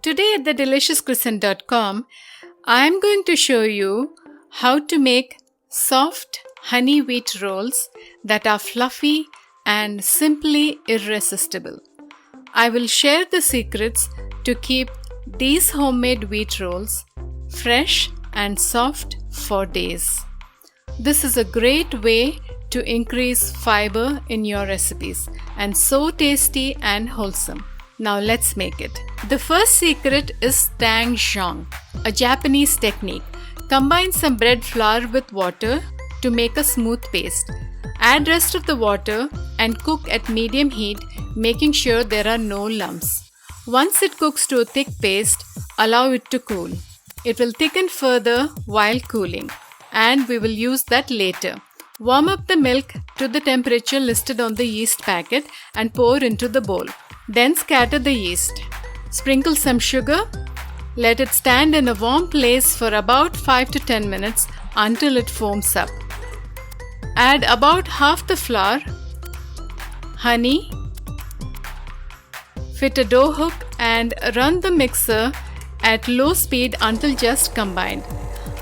Today at thedeliciouscrescent.com, I am going to show you how to make soft honey wheat rolls that are fluffy and simply irresistible. I will share the secrets to keep these homemade wheat rolls fresh and soft for days. This is a great way to increase fiber in your recipes and so tasty and wholesome. Now let's make it. The first secret is Tangzhong, a Japanese technique. Combine some bread flour with water to make a smooth paste. Add rest of the water and cook at medium heat, making sure there are no lumps. Once it cooks to a thick paste, allow it to cool. It will thicken further while cooling, and we will use that later. Warm up the milk to the temperature listed on the yeast packet and pour into the bowl. Then scatter the yeast. Sprinkle some sugar. Let it stand in a warm place for about 5 to 10 minutes until it foams up. Add about half the flour, honey, fit a dough hook and run the mixer at low speed until just combined.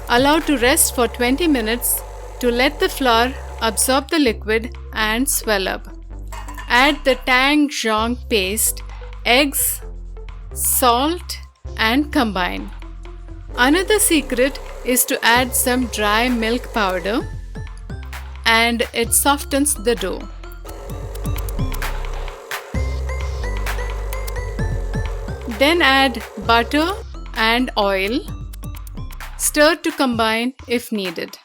Allow to rest for 20 minutes to let the flour absorb the liquid and swell up. Add the Tangzhong paste, eggs, salt and combine. Another secret is to add some dry milk powder and it softens the dough. Then add butter and oil. Stir to combine if needed.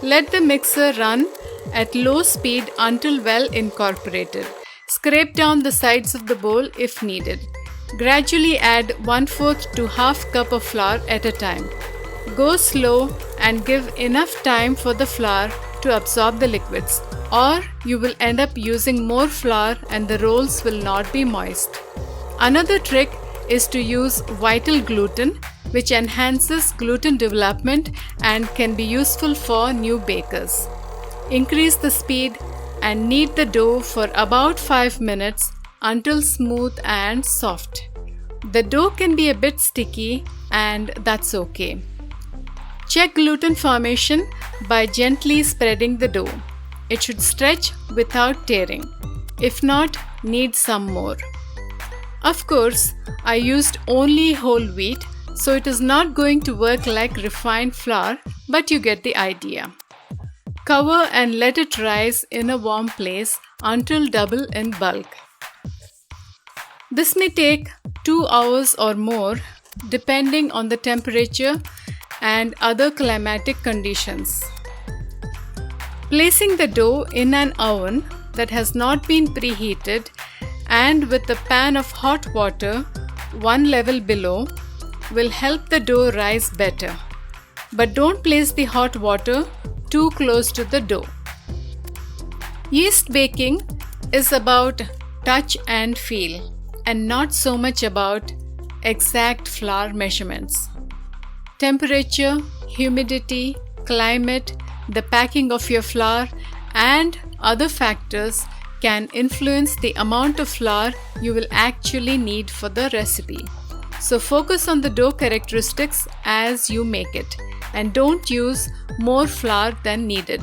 Let the mixer run at low speed until well incorporated. Scrape down the sides of the bowl if needed. Gradually add 1/4 to half cup of flour at a time. Go slow and give enough time for the flour to absorb the liquids, or you will end up using more flour and the rolls will not be moist. Another trick is to use vital gluten, which enhances gluten development and can be useful for new bakers. Increase the speed and knead the dough for about 5 minutes until smooth and soft. The dough can be a bit sticky and that's okay. Check gluten formation by gently spreading the dough. It should stretch without tearing. If not, knead some more. Of course, I used only whole wheat, so it is not going to work like refined flour, but you get the idea. Cover and let it rise in a warm place until double in bulk. This may take 2 hours or more, depending on the temperature and other climatic conditions. Placing the dough in an oven that has not been preheated and with a pan of hot water 1 level below will help the dough rise better. But don't place the hot water too close to the dough. Yeast baking is about touch and feel and not so much about exact flour measurements. Temperature, humidity, climate, the packing of your flour and other factors can influence the amount of flour you will actually need for the recipe. So focus on the dough characteristics as you make it and don't use more flour than needed.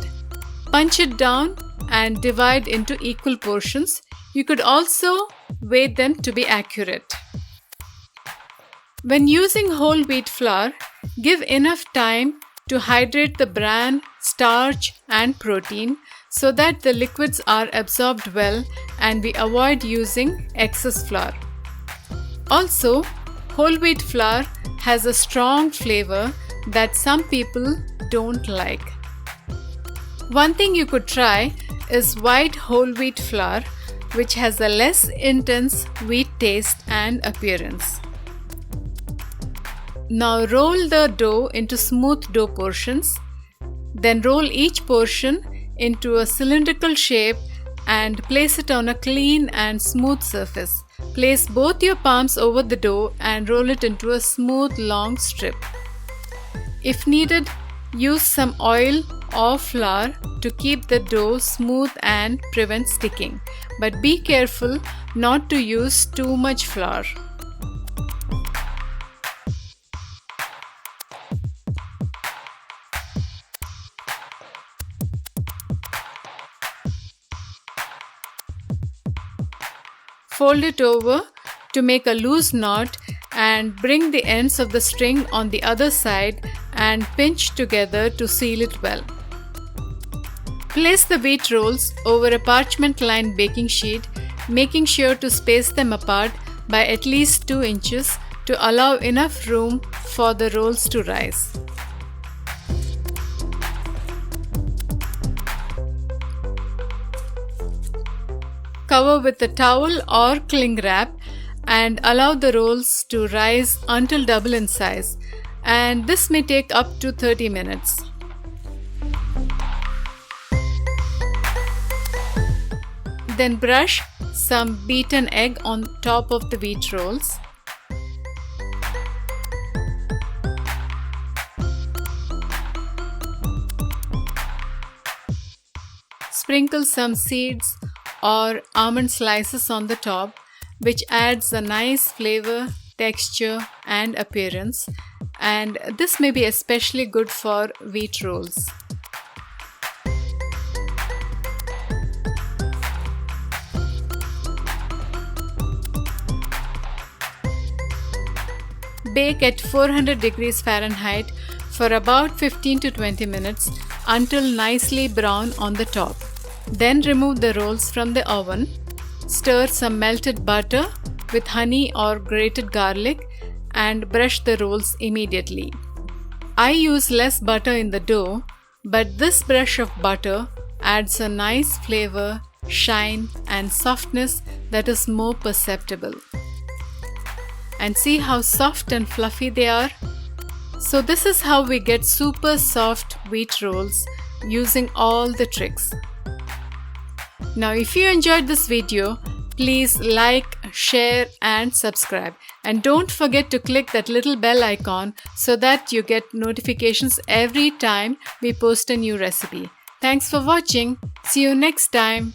Punch it down and divide into equal portions. You could also weigh them to be accurate. When using whole wheat flour, give enough time to hydrate the bran, starch and protein so that the liquids are absorbed well and we avoid using excess flour. Also, whole wheat flour has a strong flavor that some people don't like. One thing you could try is white whole wheat flour, which has a less intense wheat taste and appearance. Now roll the dough into smooth dough portions. Then roll each portion into a cylindrical shape and place it on a clean and smooth surface. Place both your palms over the dough and roll it into a smooth long strip. If needed, Use some oil or flour to keep the dough smooth and prevent sticking. But be careful not to use too much flour. Fold it over to make a loose knot and bring the ends of the string on the other side and pinch together to seal it well. Place the wheat rolls over a parchment-lined baking sheet, making sure to space them apart by at least 2 inches to allow enough room for the rolls to rise. Cover with a towel or cling wrap and allow the rolls to rise until double in size, and this may take up to 30 minutes. Then brush some beaten egg on top of the wheat rolls. Sprinkle some seeds or almond slices on the top, which adds a nice flavor, texture and appearance, and this may be especially good for wheat rolls. Bake at 400 degrees Fahrenheit for about 15 to 20 minutes until nicely brown on the top. Then remove the rolls from the oven. Stir some melted butter with honey or grated garlic and brush the rolls immediately. I use less butter in the dough, but this brush of butter adds a nice flavor, shine and softness that is more perceptible. And see how soft and fluffy they are? So this is how we get super soft wheat rolls using all the tricks. Now if you enjoyed this video, please like, share and subscribe. And don't forget to click that little bell icon so that you get notifications every time we post a new recipe. Thanks for watching. See you next time.